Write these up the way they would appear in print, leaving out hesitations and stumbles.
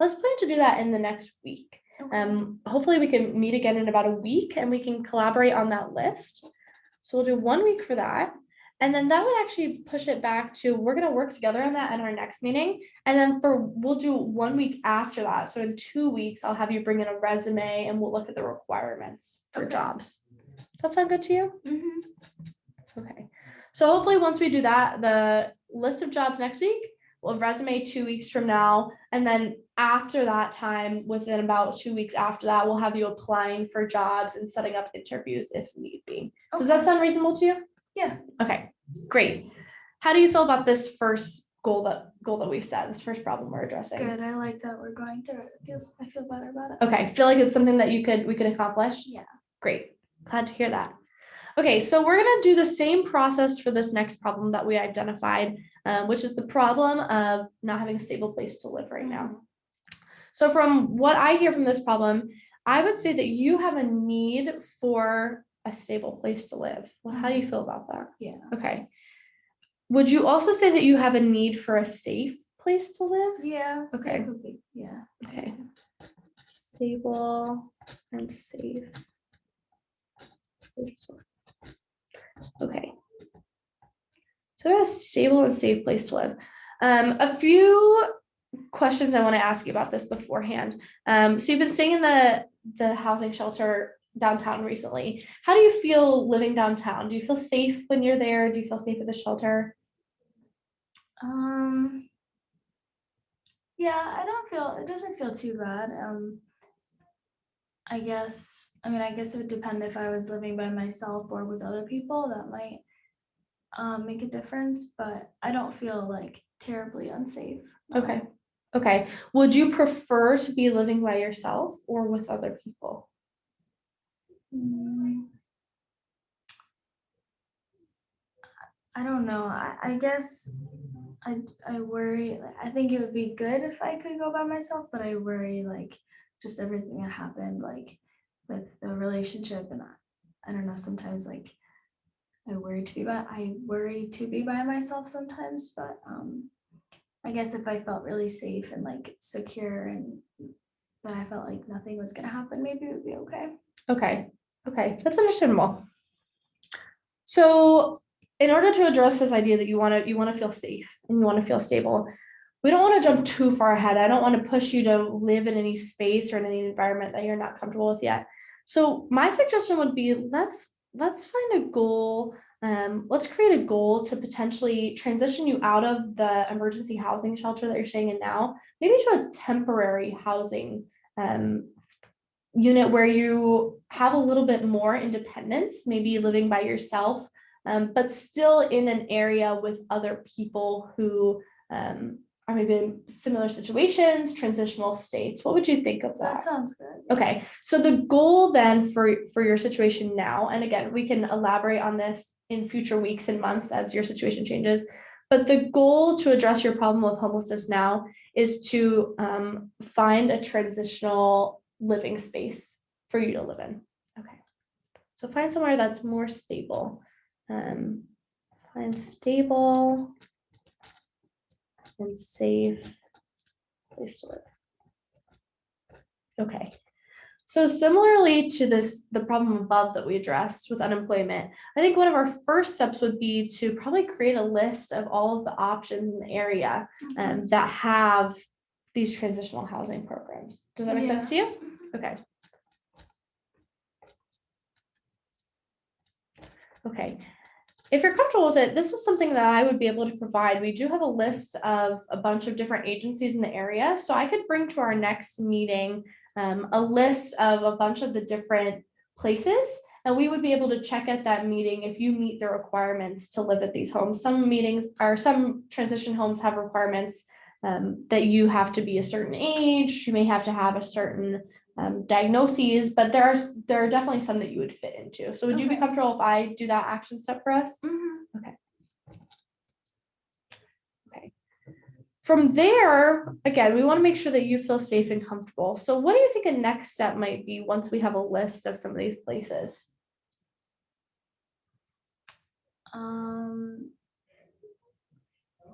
let's plan to do that in the next week. Hopefully we can meet again in about a week and we can collaborate on that list. So we'll do 1 week for that. And then that would actually push it back to, we're going to work together on that in our next meeting. And then we'll do 1 week after that. So in 2 weeks, I'll have you bring in a resume and we'll look at the requirements for jobs. Does that sound good to you? Mm-hmm. Okay. So hopefully once we do that, the list of jobs next week, we'll have resume 2 weeks from now. And then after that time, within about 2 weeks after that, we'll have you applying for jobs and setting up interviews if need be. Okay. Does that sound reasonable to you? Yeah. Okay, great. How do you feel about this first goal that we've set, this first problem we're addressing? Good. I like that we're going through it. I feel better about it. Okay. Feel like it's something that we could accomplish? Yeah. Great. Glad to hear that. Okay, so we're going to do the same process for this next problem that we identified, which is the problem of not having a stable place to live right now. So from what I hear from this problem, I would say that you have a need for a stable place to live. Well, how do you feel about that? Yeah. Okay. Would you also say that you have a need for a safe place to live? Yeah. Okay. Yeah. Okay. Stable and safe place to live. Okay. So a stable and safe place to live. A few questions I want to ask you about this beforehand. So you've been staying in the housing shelter downtown recently. How do you feel living downtown? Do you feel safe when you're there? Do you feel safe at the shelter? Yeah, it doesn't feel too bad. I guess it would depend if I was living by myself or with other people. That might make a difference, but I don't feel like terribly unsafe. Okay. Would you prefer to be living by yourself or with other people? I don't know. I guess I worry. I think it would be good if I could go by myself, but I worry like just everything that happened like with the relationship, and I don't know. Sometimes like I worry to be by myself sometimes, but I guess if I felt really safe and like secure and that I felt like nothing was gonna happen, maybe it would be okay. Okay, that's understandable. So in order to address this idea that you want to feel safe and you want to feel stable, we don't want to jump too far ahead. I don't want to push you to live in any space or in any environment that you're not comfortable with yet. So my suggestion would be let's find a goal. Let's create a goal to potentially transition you out of the emergency housing shelter that you're staying in now, maybe to a temporary housing unit where you have a little bit more independence, maybe living by yourself, but still in an area with other people who are maybe in similar situations, transitional states. What would you think of that? That sounds good. Okay, so the goal then for your situation now, and again, we can elaborate on this in future weeks and months as your situation changes, but the goal to address your problem with homelessness now is to find a transitional living space for you to live in. Okay, so find somewhere that's more stable. Find stable and safe place to live. Okay, so similarly to the problem above that we addressed with unemployment, I think one of our first steps would be to probably create a list of all of the options in the area that have these transitional housing programs. Does that make sense to you? Okay. Okay. If you're comfortable with it, this is something that I would be able to provide. We do have a list of a bunch of different agencies in the area. So I could bring to our next meeting a list of a bunch of the different places. And we would be able to check at that meeting if you meet the requirements to live at these homes. Some transition homes have requirements that you have to be a certain age. You may have to have a certain diagnoses, but there are definitely some that you would fit into. So would you be comfortable if I do that action step for us? Mm-hmm. Okay. From there, again, we want to make sure that you feel safe and comfortable. So what do you think a next step might be once we have a list of some of these places?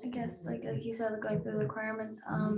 I guess like you said, going through the requirements, I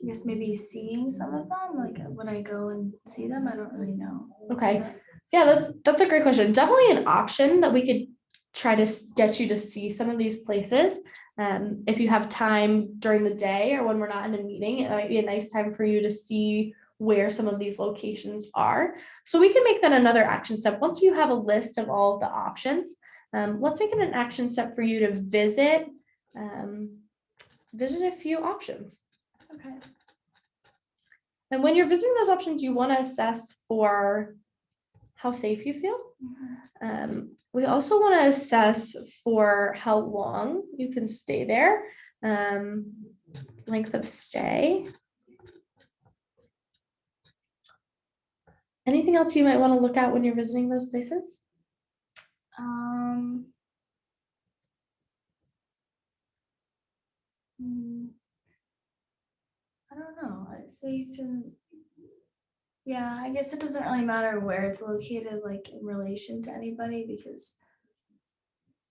guess maybe seeing some of them, like when I go and see them, I don't really know. Okay. Yeah, that's a great question. Definitely an option that we could try to get you to see some of these places. If you have time during the day or when we're not in a meeting, it might be a nice time for you to see where some of these locations are. So we can make that another action step. Once you have a list of all of the options, let's make it an action step for you to visit a few options. Okay. And when you're visiting those options, you want to assess for how safe you feel. We also want to assess for how long you can stay there, length of stay. Anything else you might want to look at when you're visiting those places? I don't know. Safe and yeah, I guess it doesn't really matter where it's located, like in relation to anybody, because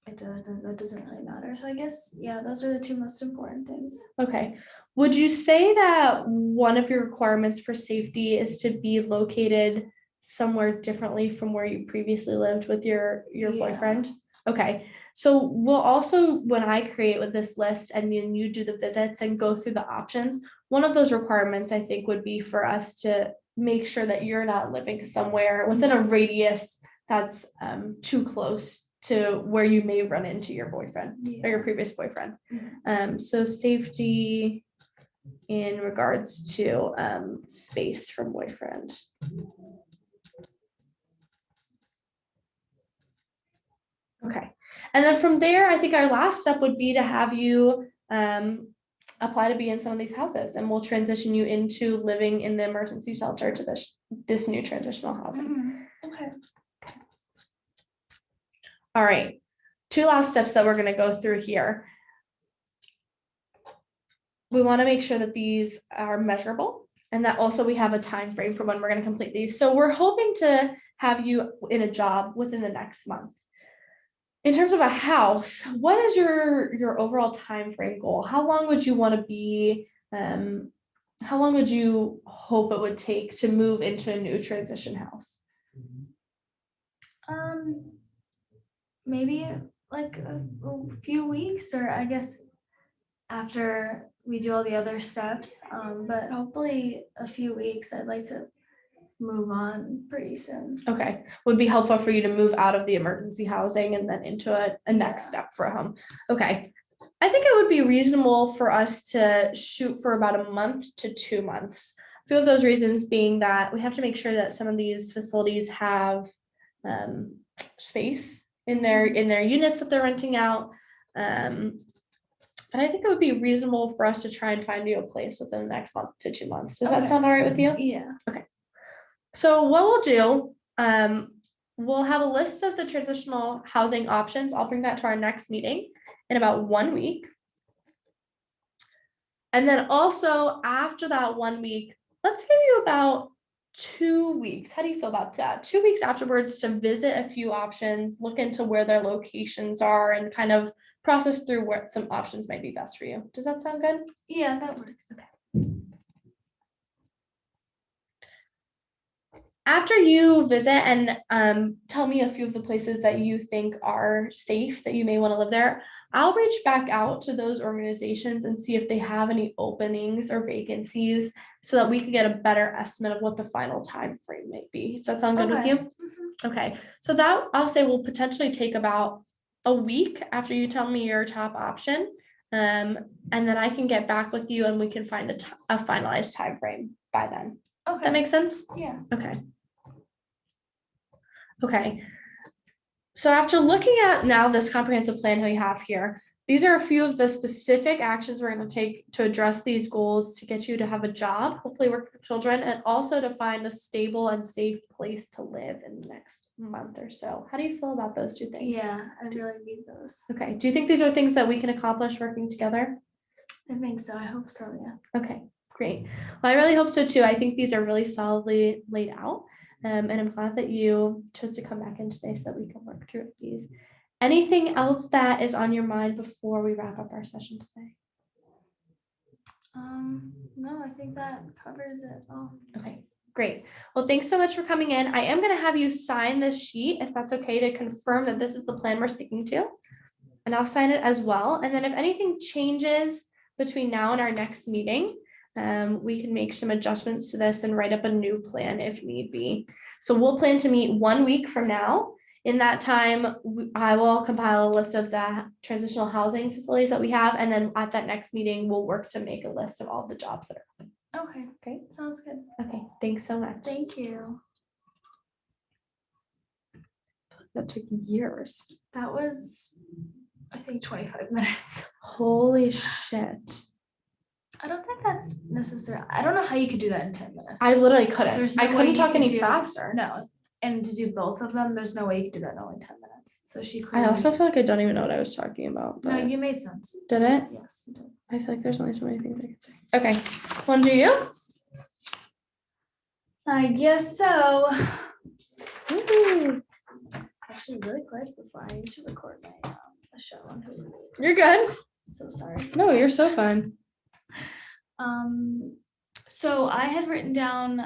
that doesn't really matter. So I guess, yeah, those are the two most important things. Okay. Would you say that one of your requirements for safety is to be located somewhere differently from where you previously lived with your boyfriend? Okay. So we'll also, when I create with this list and then you do the visits and go through the options, one of those requirements I think would be for us to make sure that you're not living somewhere within a radius that's too close to where you may run into your boyfriend or your previous boyfriend. So safety in regards to space from boyfriend. Okay. And then from there, I think our last step would be to have you apply to be in some of these houses, and we'll transition you into living in the emergency shelter to this new transitional housing. Okay. All right. Two last steps that we're going to go through here. We want to make sure that these are measurable and that also we have a time frame for when we're going to complete these. So we're hoping to have you in a job within the next month. In terms of a house, what is your overall time frame goal? How long would you want to be? How long would you hope it would take to move into a new transition house? Maybe like a few weeks, or I guess after we do all the other steps. But hopefully a few weeks. I'd like to move on pretty soon. Okay, would be helpful for you to move out of the emergency housing and then into a next step for a home. Okay, I think it would be reasonable for us to shoot for about a month to 2 months. A few of those reasons being that we have to make sure that some of these facilities have space in their units that they're renting out. And I think it would be reasonable for us to try and find you a place within the next month to 2 months. Does that sound all right with you? Yeah. Okay. So what we'll do, we'll have a list of the transitional housing options. I'll bring that to our next meeting in about 1 week. And then also after that 1 week, let's give you about 2 weeks. How do you feel about that? 2 weeks afterwards to visit a few options, look into where their locations are, and kind of process through what some options might be best for you. Does that sound good? Yeah, that works. Okay. After you visit and tell me a few of the places that you think are safe that you may want to live there, I'll reach back out to those organizations and see if they have any openings or vacancies so that we can get a better estimate of what the final time frame might be. Does that sound good with you? Okay, so that I'll say will potentially take about a week after you tell me your top option. And then I can get back with you and we can find a finalized time frame by then. Okay. That makes sense? Yeah. Okay. Okay. So after looking at now this comprehensive plan we have here, these are a few of the specific actions we're going to take to address these goals to get you to have a job, hopefully work with children, and also to find a stable and safe place to live in the next month or so. How do you feel about those two things? Yeah, I really need those. Okay. Do you think these are things that we can accomplish working together? I think so. I hope so, yeah. Okay, great. Well, I really hope so too. I think these are really solidly laid out. And I'm glad that you chose to come back in today so that we can work through these. Anything else that is on your mind before we wrap up our session today? No, I think that covers it all. Okay, great. Well, thanks so much for coming in. I am going to have you sign this sheet if that's okay to confirm that this is the plan we're sticking to. And I'll sign it as well. And then if anything changes between now and our next meeting, we can make some adjustments to this and write up a new plan if need be. So we'll plan to meet 1 week from now. In that time, I will compile a list of the transitional housing facilities that we have. And then at that next meeting, we'll work to make a list of all the jobs that are open. Okay, Great. sounds good. Okay, thanks so much. Thank you. That took years. That was, I think, 25 minutes. Holy shit. I don't think that's necessary. I don't know how you could do that in 10 minutes. I literally couldn't. There's no I way couldn't you talk could any do- faster. No, and to do both of them, there's no way you could do that in only 10 minutes. So she I clearly. also feel like I don't even know what I was talking about. No, But you made sense. did it? Yes, you did. I feel like there's only so many things I could say. Okay, one to you. I guess so. Woohoo. Actually, really quick before I need to record my a show on Hulu. You're good. So sorry. No, you're so fun. So I had written down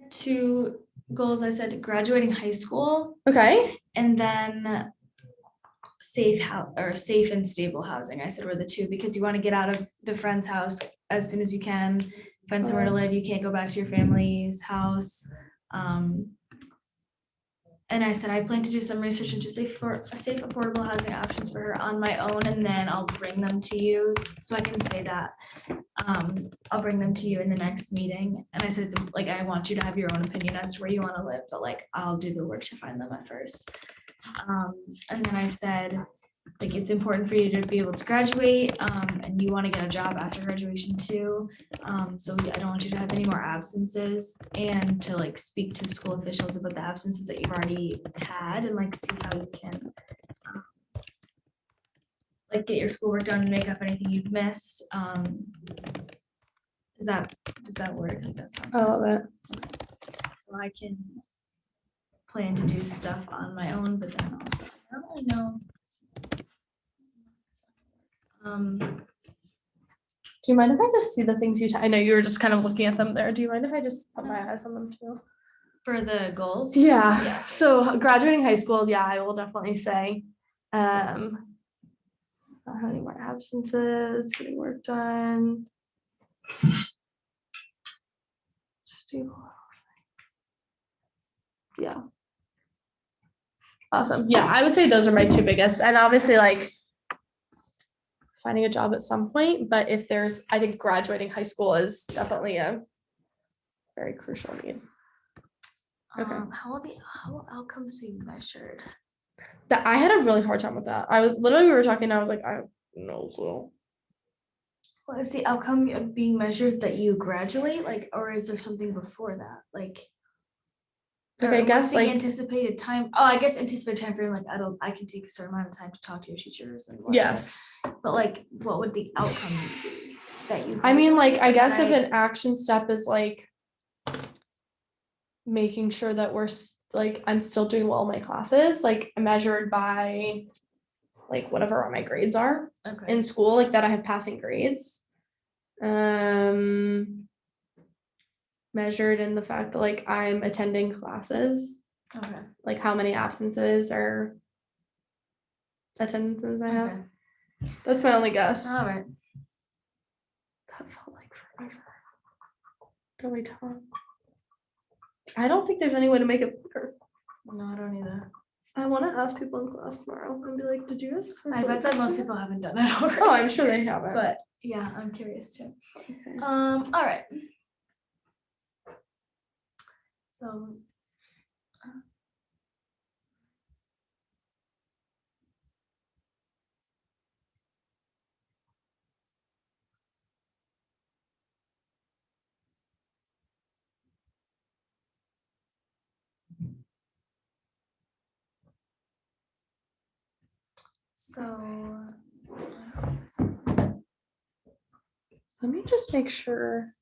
2 goals. I said graduating high school Okay. and then safe and stable housing. I said were the 2 because you want to get out of the friend's house as soon as you can, find somewhere to live. You can't go back to your family's house. And I said I plan to do some research into safe, affordable housing options for her on my own, and then I'll bring them to you. So I can say that I'll bring them to you in the next meeting. And I said, like, I want you to have your own opinion as to where you want to live, but like I'll do the work to find them at first. And then I said, like, it's important for you to be able to graduate, and you want to get a job after graduation too. So I don't want you to have any more absences, and to like speak to school officials about the absences that you've already had, and like see how you can like get your schoolwork done and make up anything you've missed. Does that work? I think that sounds I good. love it. So I can plan to do stuff on my own, but then also I don't really know. Do you mind if I just see the things I know you were just kind of looking at them there. Do you mind if I just put my eyes on them too? For the goals? Yeah. So graduating high school, yeah, I will definitely say. Not having any more absences, getting work done. Stable. Yeah. Awesome. Yeah, I would say those are my 2 biggest. And obviously, like, finding a job at some point, but if I think graduating high school is definitely a very crucial need. Okay. How will outcomes be measured? That I had a really hard time with that. We were talking, and I was like, I have no clue. Well, is the outcome of being measured that you graduate, like, or is there something before that, like? I guess the like anticipated time. Oh, I guess anticipated time frame. Like, I can take a certain amount of time to talk to your teachers and whatnot. Yes. But like, what would the outcome be that you? I mean, like, I guess if graduate? an action step is like making sure that I'm still doing well in my classes, like measured by like whatever my grades are Okay. in school, like that I have passing grades. Measured in the fact that like I'm attending classes, Okay. like how many absences or attendances I have. Okay. That's my only guess. All right. That felt like forever. Don't we talk? I don't think there's any way to make it quicker. No, I don't either. I want to ask people in class tomorrow and be like, did you guys? I bet that most people haven't done it already. Oh, I'm sure they haven't. But yeah, I'm curious too. Okay. All right. So. Let me just make sure.